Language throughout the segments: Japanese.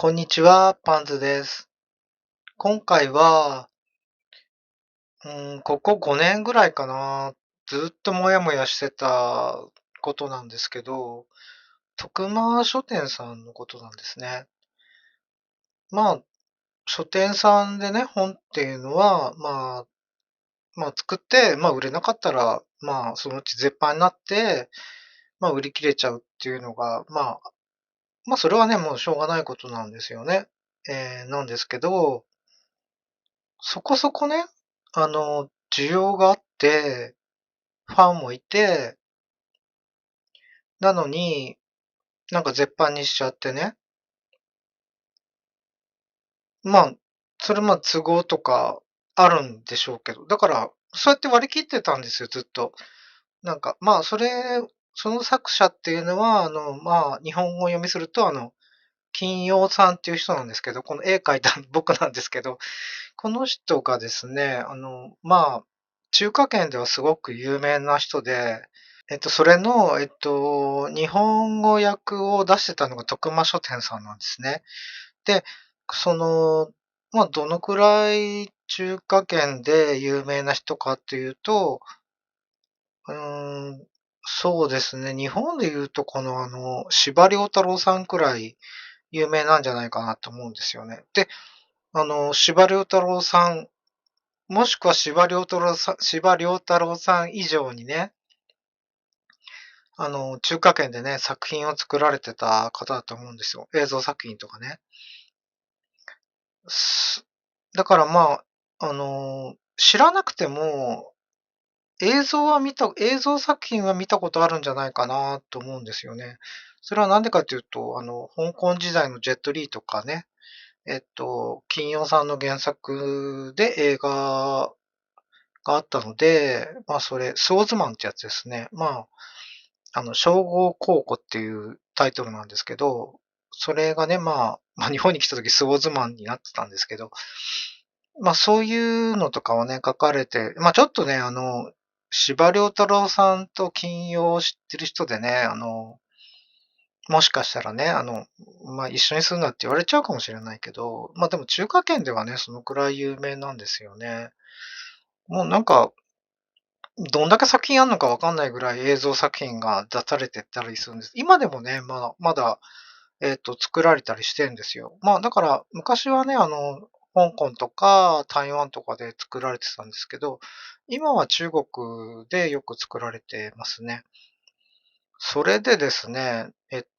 こんにちは、パンズです。今回は、ここ5年ぐらいかな、ずっともやもやしてたことなんですけど、徳間書店さんのことなんですね。まあ、書店さんでね、本っていうのは、作って、売れなかったら、そのうち絶版になって、売り切れちゃうっていうのが、それはね、もうしょうがないことなんですよね。なんですけど、そこそこね、需要があって、ファンもいて、なのに、なんか絶版にしちゃってね。まあ、それ都合とかあるんでしょうけど、だから、そうやって割り切ってたんですよ、ずっと。なんか、その作者っていうのは、日本語を読みすると、金陽さんっていう人なんですけど、この絵描いた僕なんですけど、この人がですね、中華圏ではすごく有名な人で、それの、日本語訳を出してたのが徳間書店さんなんですね。で、その、どのくらい中華圏で有名な人かっていうと、うーん、そうですね、日本で言うと司馬遼太郎さんくらい有名なんじゃないかなと思うんですよね。で、司馬遼太郎さん、もしくは司馬遼太郎さん以上にね、中華圏でね、作品を作られてた方だと思うんですよ。映像作品とかね。すだから知らなくても、映像作品は見たことあるんじゃないかなと思うんですよね。それはなんでかっていうと、香港時代のジェットリーとかね、金庸さんの原作で映画があったので、スウォーズマンってやつですね。称号候補っていうタイトルなんですけど、それがね、日本に来た時スウォーズマンになってたんですけど、そういうのとかをね、書かれて、ちょっとね、司馬遼太郎さんと金庸を知ってる人でね、もしかしたらね、一緒にするなって言われちゃうかもしれないけど、でも中華圏ではね、そのくらい有名なんですよね。もうなんか、どんだけ作品あんのかわかんないぐらい映像作品が出されてたりするんです。今でもね、まだ、作られたりしてんですよ。だから、昔はね、香港とか台湾とかで作られてたんですけど、今は中国でよく作られてますね。それでですね、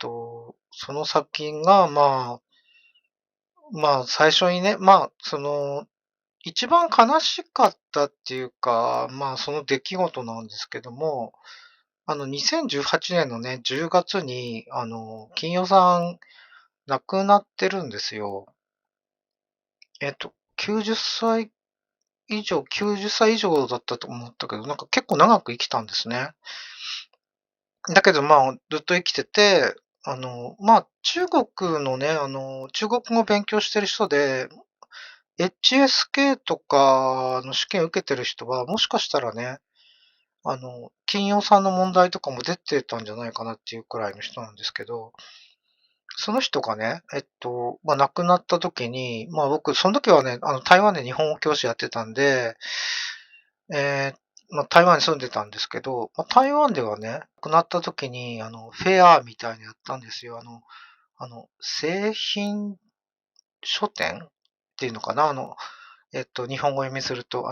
その作品が、最初にね、一番悲しかったっていうか、その出来事なんですけども、2018年のね、10月に、金曜さん亡くなってるんですよ。90歳90歳以上だったと思ったけど、なんか結構長く生きたんですね。だけど、ずっと生きてて、中国のね、中国語を勉強してる人で、HSK とかの試験受けてる人は、もしかしたらね、金曜さんの問題とかも出てたんじゃないかなっていうくらいの人なんですけど、その人がね、亡くなった時に、僕、その時はね、台湾で日本語教師やってたんで、え台湾に住んでたんですけど、台湾ではね、亡くなった時に、フェアみたいにやったんですよ。製品書店っていうのかな日本語読みすると、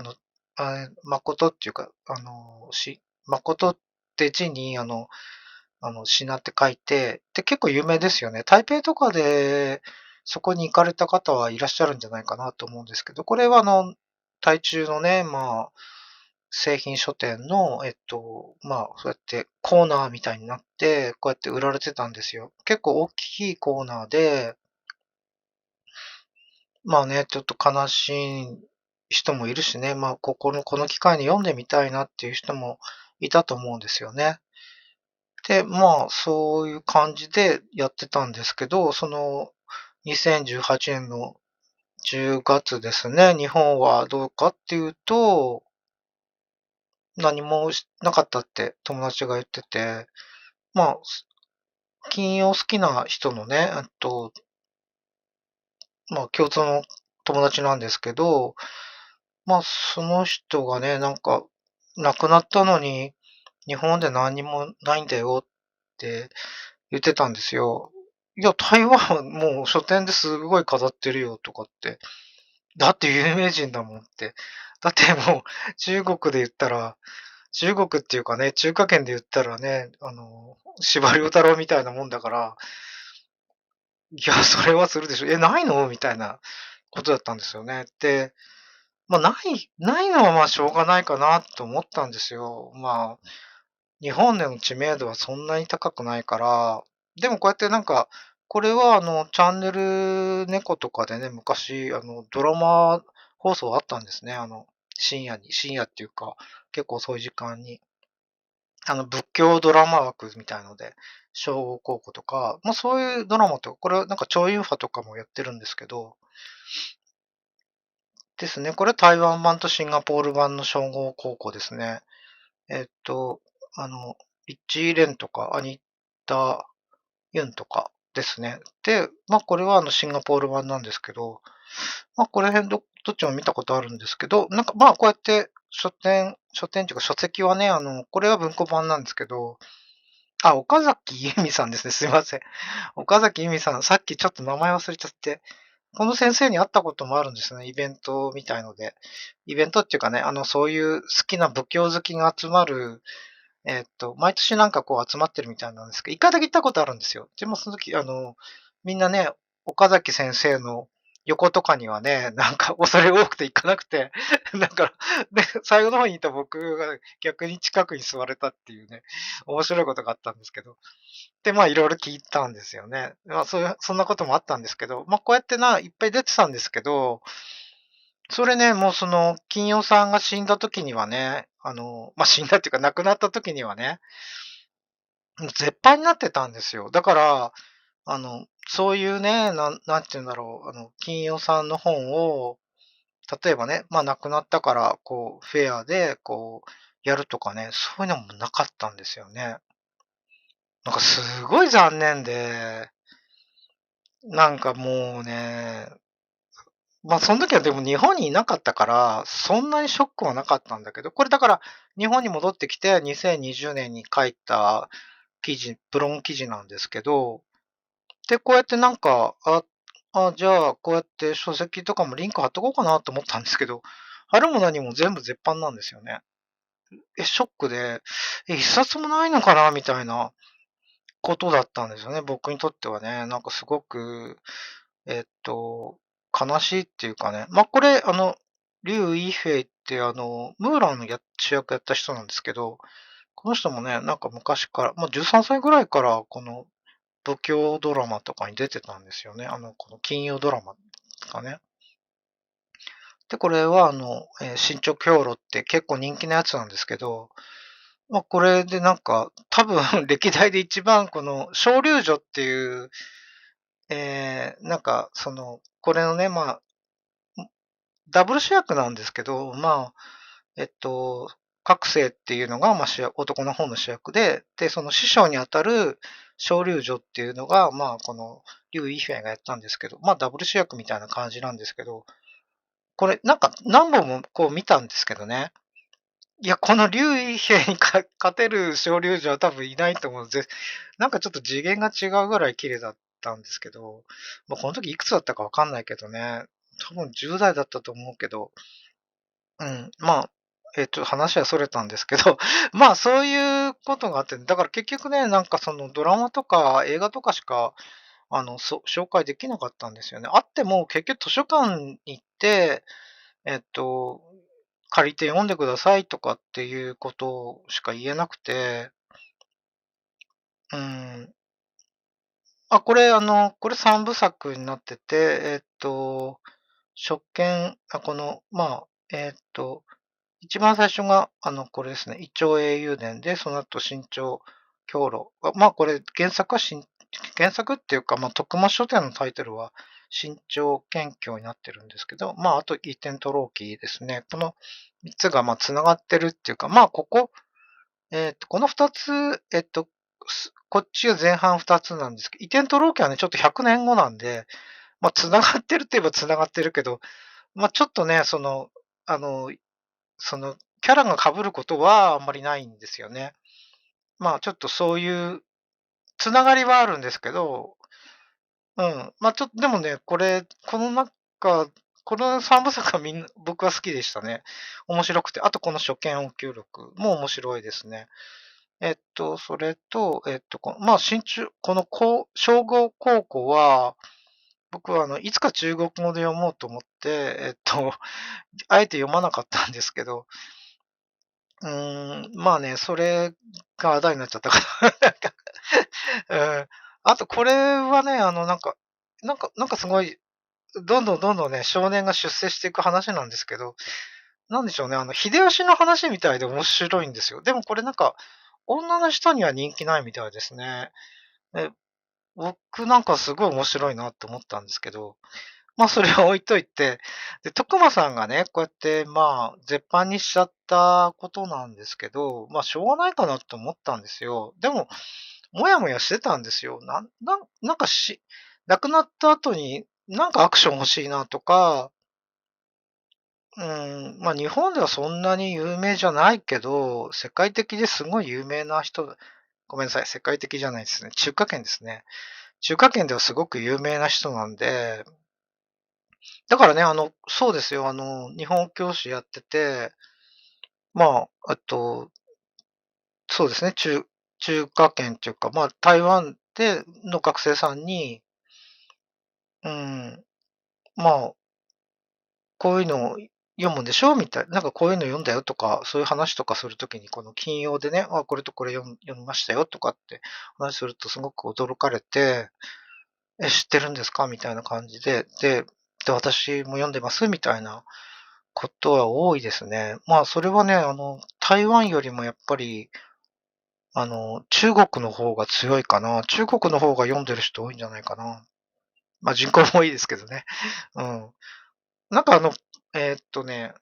誠っていうか、誠って字に、品って書いて、で、結構有名ですよね。台北とかで、そこに行かれた方はいらっしゃるんじゃないかなと思うんですけど、これは台中のね、製品書店の、そうやってコーナーみたいになって、こうやって売られてたんですよ。結構大きいコーナーで、ちょっと悲しい人もいるしね、この機会に読んでみたいなっていう人もいたと思うんですよね。で、そういう感じでやってたんですけど、その2018年の10月ですね、日本はどうかっていうと、何もなかったって友達が言ってて、まあ、金曜好きな人のね、共通の友達なんですけど、その人がね、なんか、亡くなったのに、日本で何にもないんだよって言ってたんですよ。いや、台湾もう書店ですごい飾ってるよとかって。だって有名人だもんって。だってもう中国で言ったら、中国っていうかね、中華圏で言ったらね、司馬遼太郎みたいなもんだから、いや、それはするでしょ。ないのみたいなことだったんですよね。で、ないのはしょうがないかなと思ったんですよ。日本での知名度はそんなに高くないから、でもこうやってなんか、これはチャンネル猫とかでね、昔、ドラマ放送あったんですね。深夜っていうか、結構遅い時間に。仏教ドラマ枠みたいので、小五高校とか、そういうドラマとか、これはなんか超ユンファとかもやってるんですけど、ですね。これ台湾版とシンガポール版の称号高校ですね。えっと、あの、イッチーレンとか、アニッタ・ユンとかですね。で、これはシンガポール版なんですけど、これ辺どっちも見たことあるんですけど、なんかこうやって書店っていうか書籍はね、これは文庫版なんですけど、岡崎由美さんですね。すいません。岡崎由美さん、さっきちょっと名前忘れちゃって、この先生に会ったこともあるんですね。イベントみたいので。イベントっていうかね、そういう好きな仏教好きが集まる、毎年なんかこう集まってるみたいなんですけど、一回だけ行ったことあるんですよ。でもその時、みんなね、岡崎先生の横とかにはね、なんか恐れ多くて行かなくて、だから、で、最後の方にいた僕が逆に近くに座れたっていうね、面白いことがあったんですけど。で、いろいろ聞いたんですよね。そんなこともあったんですけど、こうやっていっぱい出てたんですけど、それね、もう金曜さんが死んだ時にはね、死んだっていうか亡くなった時にはね、もう絶版になってたんですよ。だから、そういうね、なんて言うんだろう、金曜さんの本を、例えばね、亡くなったから、こう、フェアで、こう、やるとかね、そういうのもなかったんですよね。なんかすごい残念で、なんかもうね、その時はでも日本にいなかったから、そんなにショックはなかったんだけど、これだから日本に戻ってきて2020年に書いたブログ記事なんですけど、で、こうやってなんか、じゃあこうやって書籍とかもリンク貼っとこうかなと思ったんですけど、貼るも何も全部絶版なんですよね。ショックで、一冊もないのかなみたいなことだったんですよね、僕にとってはね。なんかすごく、えっと、悲しいっていうかね。これ、リュウ・イーフェイってムーランの主役やった人なんですけど、この人もね、なんか昔から、13歳ぐらいからこの仏教ドラマとかに出てたんですよね。この金曜ドラマとかね。で、これは進捗兵糧って結構人気なやつなんですけど、これでなんか、多分歴代で一番この昇竜女っていう、なんか、これのね、ダブル主役なんですけど、えっと、覚醒っていうのが、男の方の主役で、その師匠にあたる昇竜女っていうのが、この、リュウ・イーフェンがやったんですけど、ダブル主役みたいな感じなんですけど、これ、なんか何本もこう見たんですけどね。いや、このリュウ・イーフェンに勝てる昇竜女は多分いないと思う。なんかちょっと次元が違うぐらい綺麗だったんですけど、この時いくつだったかわかんないけどね、多分10代だったと思うけど、うん、話は逸れたんですけど、そういうことがあって、だから結局ね、なんかそのドラマとか映画とかしか、紹介できなかったんですよね。あっても結局図書館に行って、えっと、借りて読んでくださいとかっていうことしか言えなくて、うん。これ3部作になってて、初見、この、一番最初が、これですね。イチョウ英雄伝で、その後、新潮狂路。これ、原作っていうか、徳間書店のタイトルは、新潮剣境になってるんですけど、あと、倚天屠龍記ですね。この3つが、繋がってるっていうか、この2つ、こっちが前半2つなんですけど、移転と老期はね、ちょっと100年後なんで、繋がってるって言えば繋がってるけど、ちょっとね、あの、キャラが被ることはあんまりないんですよね。ちょっとそういう繋がりはあるんですけど、うん。ちょっとでもね、この3部作は僕は好きでしたね。面白くて。あとこの初見応急録も面白いですね。それと、この商業高校は、僕はいつか中国語で読もうと思って、あえて読まなかったんですけど、それがあだになっちゃったから、うん。あとこれはね、すごい、どんどんね、少年が出世していく話なんですけど、なんでしょうね、秀吉の話みたいで面白いんですよ。でもこれ女の人には人気ないみたいですね。え、僕なんかすごい面白いなって思ったんですけど、それは置いといて、で、徳間さんがね、こうやって、絶版にしちゃったことなんですけど、しょうがないかなと思ったんですよ。でも、もやもやしてたんですよ。亡くなった後に、アクション欲しいなとか、日本ではそんなに有名じゃないけど、世界的ですごい有名な人、ごめんなさい、世界的じゃないですね。中華圏ですね。中華圏ではすごく有名な人なんで、だからね、そうですよ、日本教師やってて、そうですね、中華圏っていうか、台湾の学生さんに、うん、まあ、こういうのを読むんでしょみたいな、こういうの読んだよとか、そういう話とかするときに、この金曜でね、これとこれ読みましたよとかって話するとすごく驚かれて、知ってるんですかみたいな感じで、私も読んでますみたいなことは多いですね。それはね、台湾よりもやっぱり、中国の方が強いかな。中国の方が読んでる人多いんじゃないかな。人口も多いですけどね。うん。なんかあの、えーっとね、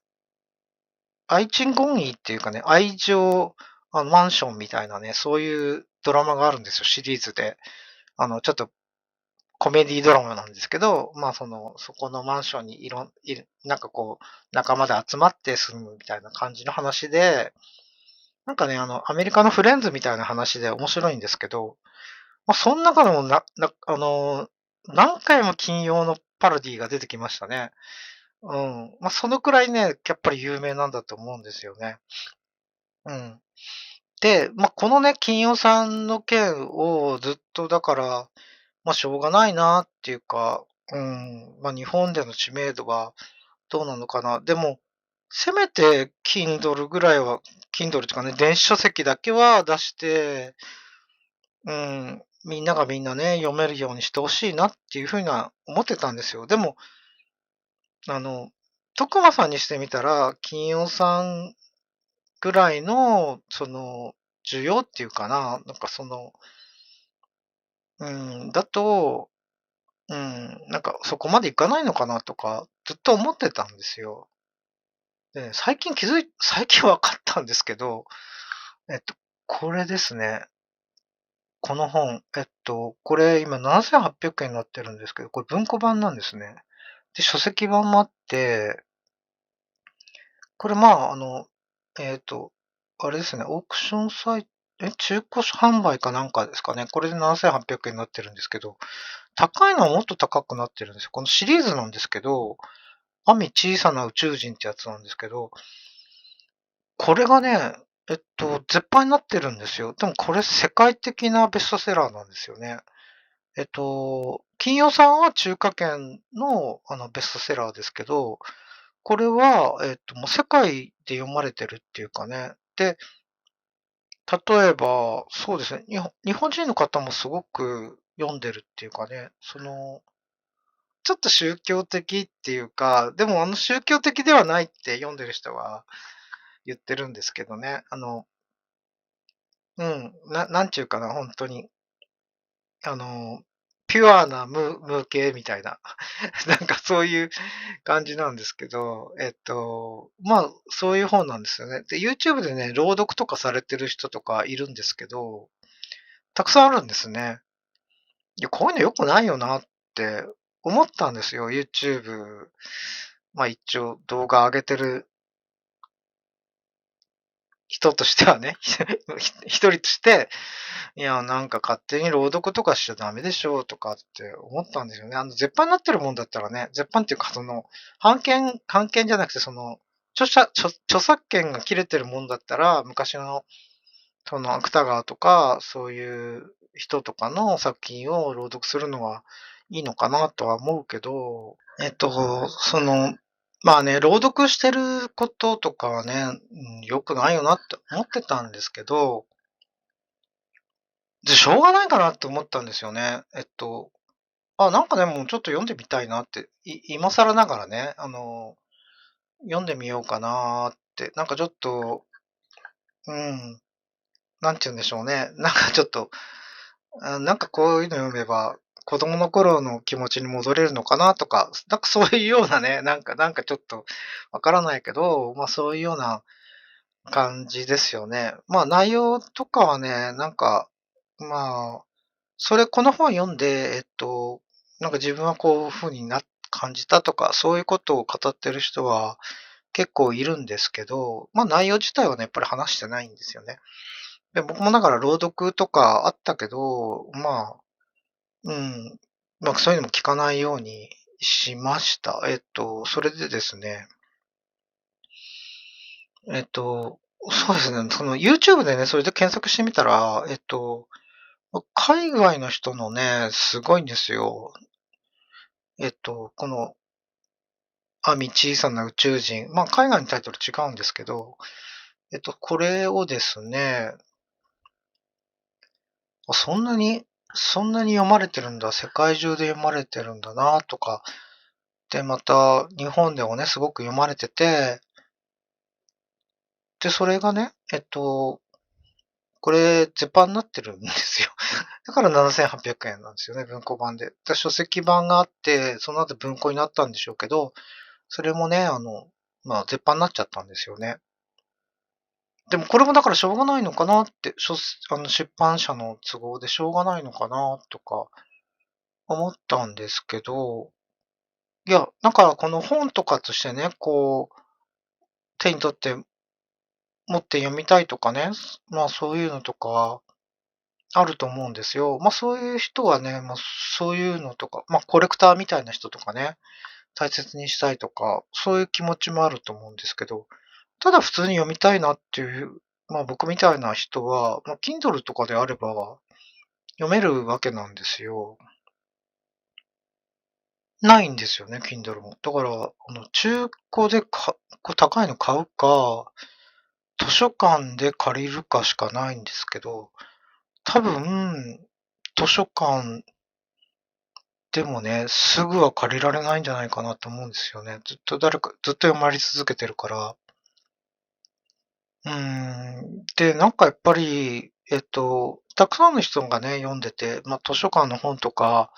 愛珍ゴンイっていうかね、愛情マンションみたいなね、そういうドラマがあるんですよ、シリーズで。ちょっとコメディドラマなんですけど、そこのマンションに仲間で集まって住むみたいな感じの話で、アメリカのフレンズみたいな話で面白いんですけど、その中でも何回も金曜のパロディが出てきましたね。うん。そのくらいね、やっぱり有名なんだと思うんですよね。うん。で、このね、金曜さんの件をずっとだから、しょうがないなっていうか、うん、日本での知名度はどうなのかな。でも、せめて Kindle ぐらいは、Kindle っていうかね、電子書籍だけは出して、うん、みんながみんなね、読めるようにしてほしいなっていうふうな思ってたんですよ。でも、あの、徳間さんにしてみたら、金曜さんぐらいの、需要っていうかな、うん、だと、うん、そこまでいかないのかなとか、ずっと思ってたんですよ。で、最近分かったんですけど、えっと、これですね。この本、これ今7800円になってるんですけど、これ文庫版なんですね。で、書籍版もあって、これえっと、あれですね、オークションサイト、中古販売かなんかですかね。これで7800円になってるんですけど、高いのはもっと高くなってるんですよ。このシリーズなんですけど、アミ小さな宇宙人ってやつなんですけど、これがね、絶版になってるんですよ。でもこれ世界的なベストセラーなんですよね。金曜さんは中華圏のベストセラーですけど、これは、もう世界で読まれてるっていうかね。で、例えば、そうですね、日本人の方もすごく読んでるっていうかね、ちょっと宗教的っていうか、でも宗教的ではないって読んでる人は言ってるんですけどね。なんちゅうかな、本当に。あの、ピュアな無形みたいな、そういう感じなんですけど、そういう本なんですよね。で、YouTube でね、朗読とかされてる人とかいるんですけど、たくさんあるんですね。いや、こういうの良くないよなって思ったんですよ。YouTube、一応動画上げてる人としてはね、一人として、いや、なんか勝手に朗読とかしちゃダメでしょうとかって思ったんですよね。絶版になってるもんだったらね、絶版っていうか版権じゃなくて著作権が切れてるもんだったら、昔のその芥川とか、そういう人とかの作品を朗読するのはいいのかなとは思うけど、朗読してることとかはね、良くないよなって思ってたんですけど、しょうがないかなって思ったんですよね。なんかね、もうちょっと読んでみたいなって、今更ながらね、読んでみようかなって、なんかちょっと、うん、なんて言うんでしょうね。なんかちょっと、なんかこういうの読めば、子供の頃の気持ちに戻れるのかなとか、なんかそういうようなね、なんかちょっとわからないけど、そういうような感じですよね。内容とかはね、なんか、まあ、この本読んで、なんか自分はこういう風に感じたとか、そういうことを語ってる人は結構いるんですけど、内容自体はね、やっぱり話してないんですよね。で、僕もだから朗読とかあったけど、うん、そういうのも聞かないようにしました。それでですね、えっと、そうですね、その YouTube でね、それで検索してみたら、海外の人のね、すごいんですよ。この、小さな宇宙人。海外のタイトル違うんですけど、これをですね、そんなに読まれてるんだ、世界中で読まれてるんだなとか、で、また日本でもね、すごく読まれてて、で、それがね、これ絶版になってるんですよ。だから7800円なんですよね、文庫版で。書籍版があって、その後文庫になったんでしょうけど、それもね、絶版になっちゃったんですよね。でもこれもだからしょうがないのかなって、出版社の都合でしょうがないのかなとか思ったんですけど、いや、なんかこの本とかとしてね、こう、手に取って持って読みたいとかね、そういうのとかあると思うんですよ。そういう人はね、そういうのとか、コレクターみたいな人とかね、大切にしたいとか、そういう気持ちもあると思うんですけど、ただ普通に読みたいなっていう、僕みたいな人は、Kindle とかであれば読めるわけなんですよ。ないんですよね、Kindle も。だから、中古で高いの買うか、図書館で借りるかしかないんですけど、多分、図書館でもね、すぐは借りられないんじゃないかなと思うんですよね。ずっと読まれ続けてるから。で、なんかやっぱり、たくさんの人がね、読んでて、図書館の本とか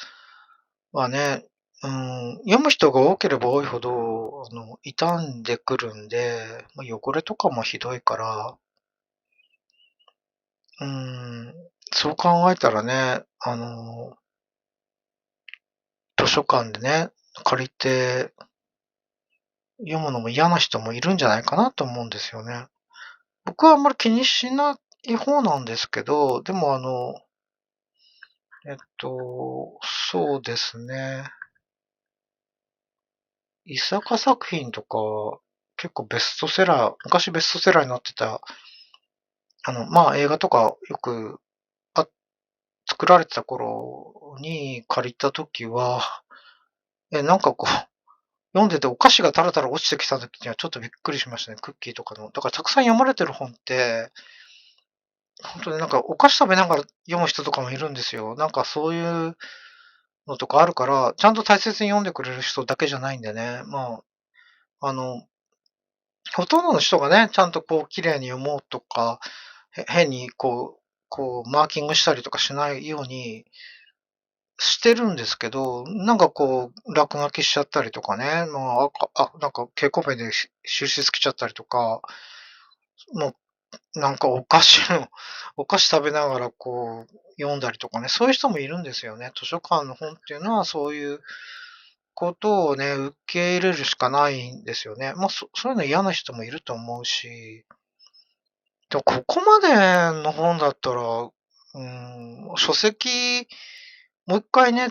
はね、読む人が多ければ多いほど、傷んでくるんで、汚れとかもひどいから、うーん、そう考えたらね、図書館でね、借りて読むのも嫌な人もいるんじゃないかなと思うんですよね。僕はあんまり気にしない方なんですけど、でもそうですね。伊坂作品とか、結構ベストセラー、昔ベストセラーになってた、映画とかよくあ作られてた頃に借りた時は、なんかこう、読んでてお菓子がタラタラ落ちてきた時にはちょっとびっくりしましたね、クッキーとかの。だからたくさん読まれてる本って、本当になんかお菓子食べながら読む人とかもいるんですよ。なんかそういうのとかあるから、ちゃんと大切に読んでくれる人だけじゃないんでね。あの、ほとんどの人がね、ちゃんとこう綺麗に読もうとか、変にこうマーキングしたりとかしないようにしてるんですけど、なんかこう落書きしちゃったりとかね、なんか蛍光ペンで印つけちゃったりとか、もなんかお菓子食べながらこう読んだりとかね、そういう人もいるんですよね。図書館の本っていうのはそういうことをね、受け入れるしかないんですよね。そういうの嫌な人もいると思うし、でもここまでの本だったら、書籍、もう一回ね、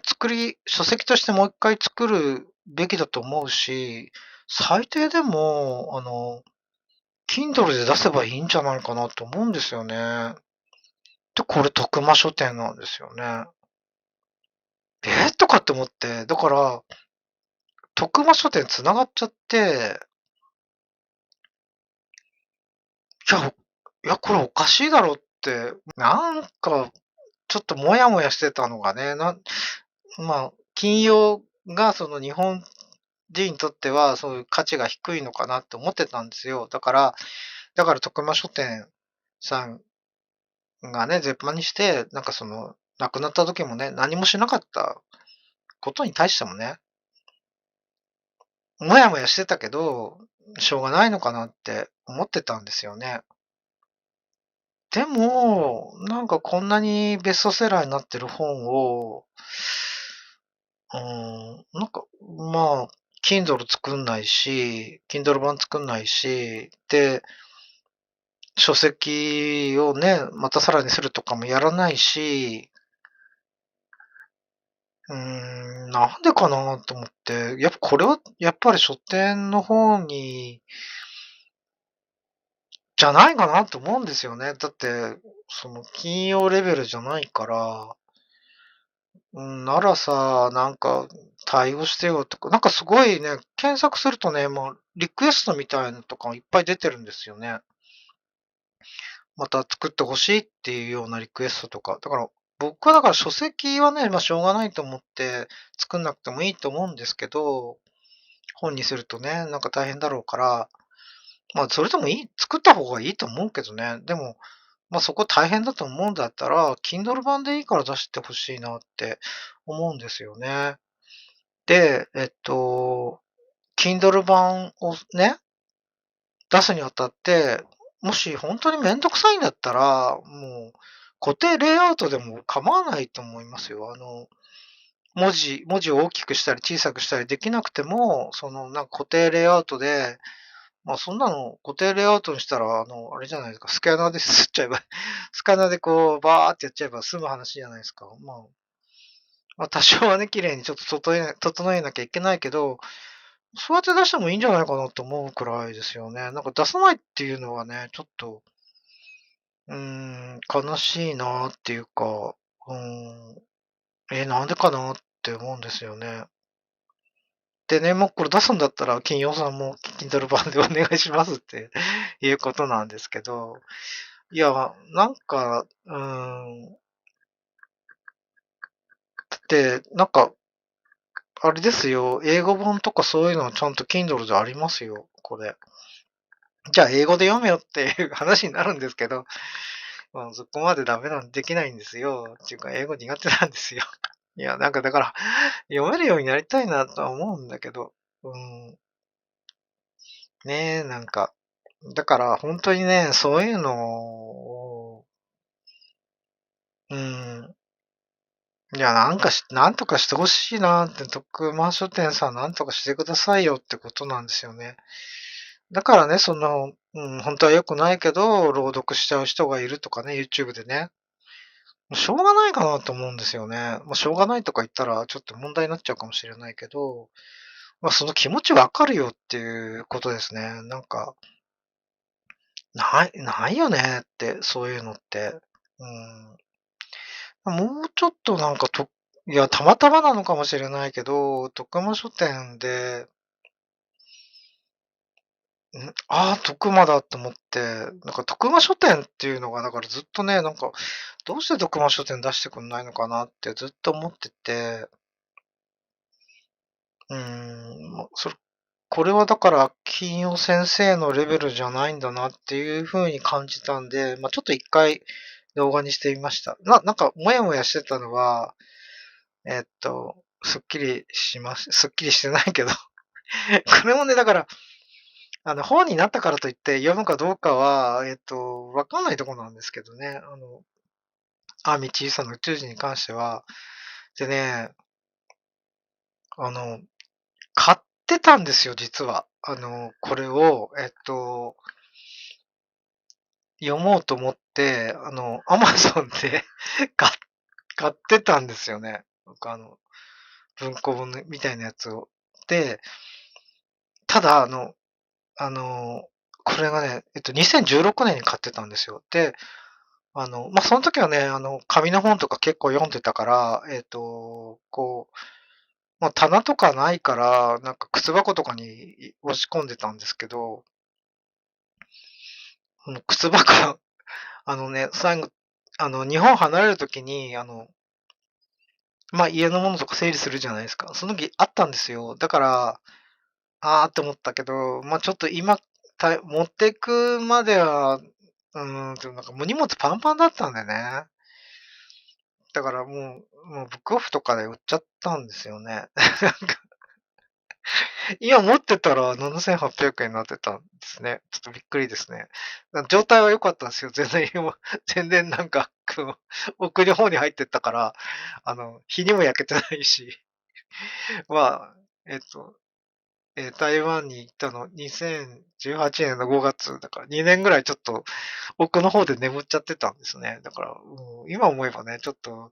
書籍としてもう一回作るべきだと思うし、最低でも、Kindle で出せばいいんじゃないかなと思うんですよね。で、これ徳間書店なんですよね。とかって思って、だから、徳間書店繋がっちゃって、いや、これおかしいだろって、なんか、ちょっともやもやしてたのがね、金曜がその日本人にとってはそういう価値が低いのかなって思ってたんですよ。だから徳間書店さんがね、絶版にして、亡くなった時もね、何もしなかったことに対してもね、もやもやしてたけど、しょうがないのかなって思ってたんですよね。でも、こんなにベストセラーになってる本を、Kindle 作んないし、Kindle 版作んないし、で、書籍をね、またさらにするとかもやらないし、なんでかなと思って、やっぱこれは、やっぱり書店の方じゃないかなと思うんですよね。だって、その金曜レベルじゃないから、ならさ、対応してよとか、すごいね、検索するとね、リクエストみたいなのとかいっぱい出てるんですよね。また作ってほしいっていうようなリクエストとか。僕は書籍はね、しょうがないと思って作んなくてもいいと思うんですけど、本にするとね、大変だろうから、それでも作った方がいいと思うけどね。でも、そこ大変だと思うんだったら、Kindle 版でいいから出してほしいなって思うんですよね。で、Kindle 版をね、出すにあたって、もし本当にめんどくさいんだったら、もう固定レイアウトでも構わないと思いますよ。文字を大きくしたり小さくしたりできなくても、固定レイアウトで、そんなの固定レイアウトにしたら、あれじゃないですか、スキャナーで吸っちゃえば、スキャナーでこう、バーってやっちゃえば済む話じゃないですか。多少はね、綺麗にちょっと整えなきゃいけないけど、そうやって出してもいいんじゃないかなと思うくらいですよね。出さないっていうのはね、ちょっと、悲しいなっていうか、うーん、なんでかなって思うんですよね。でね、もうこれ出すんだったら、金曜さんも Kindle 版でお願いしますっていうことなんですけど、いや、だって、あれですよ、英語本とかそういうのはちゃんと Kindle でありますよ、これ。じゃあ英語で読めよっていう話になるんですけど、そこまでできないんですよ。っていうか、英語苦手なんですよ。いや、だから、読めるようになりたいなとは思うんだけど、うん、ねえ、だから本当にね、そういうのを、うん、いや、なんとかしてほしいなって、徳間書店さんなんとかしてくださいよってことなんですよね。だからね、本当は良くないけど、朗読しちゃう人がいるとかね、YouTube でね。もうしょうがないかなと思うんですよね。しょうがないとか言ったらちょっと問題になっちゃうかもしれないけど、その気持ちわかるよっていうことですね。ないよねって、そういうのって。うん。もうちょっといや、たまたまなのかもしれないけど、徳間書店で、徳間だと思って、徳間書店っていうのが、だからずっとね、どうして徳間書店出してくんないのかなってずっと思ってて、これはだから、金曜先生のレベルじゃないんだなっていう風に感じたんで、ちょっと一回動画にしてみました。もやもやしてたのは、すっきりしてないけどこれもね、だから、本になったからといって読むかどうかは、わかんないところなんですけどね。アーミー小さな宇宙人に関しては。でね、あの、買ってたんですよ、実は。これを、読もうと思って、Amazon で買買ってたんですよね。僕文庫本みたいなやつを。で、ただ、あの、これがね、2016年に買ってたんですよ。で、その時はね、紙の本とか結構読んでたから、棚とかないから、なんか靴箱とかに押し込んでたんですけど、この靴箱、最後、日本離れる時に、家のものとか整理するじゃないですか。その時あったんですよ。だから、ああって思ったけど、ちょっと今、持ってくまでは、なんかもう荷物パンパンだったんでね。だからもうブックオフとかで売っちゃったんですよね。今持ってたら7800円になってたんですね。ちょっとびっくりですね。状態は良かったんですよ。全然今全然なんか、奥の方に入ってったから、日にも焼けてないし、まあ、えっと、台湾に行ったの2018年の5月だから2年ぐらいちょっと奥の方で眠っちゃってたんですね。だから、今思えばね、ちょっと、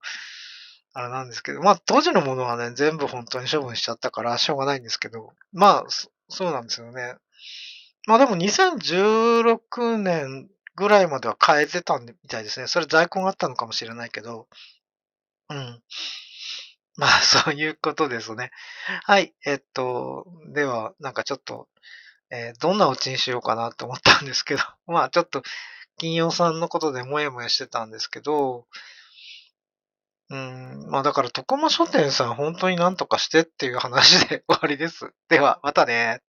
あれなんですけど、当時のものはね、全部本当に処分しちゃったからしょうがないんですけど、そうなんですよね。でも2016年ぐらいまでは買えてたみたいですね。それ在庫があったのかもしれないけど、うん。そういうことですね。はい。では、なんかちょっと、どんなオチにしようかなと思ったんですけど、ちょっと、金曜さんのことでもやもやしてたんですけど、だから、徳間書店さん、本当になんとかしてっていう話で終わりです。では、またね。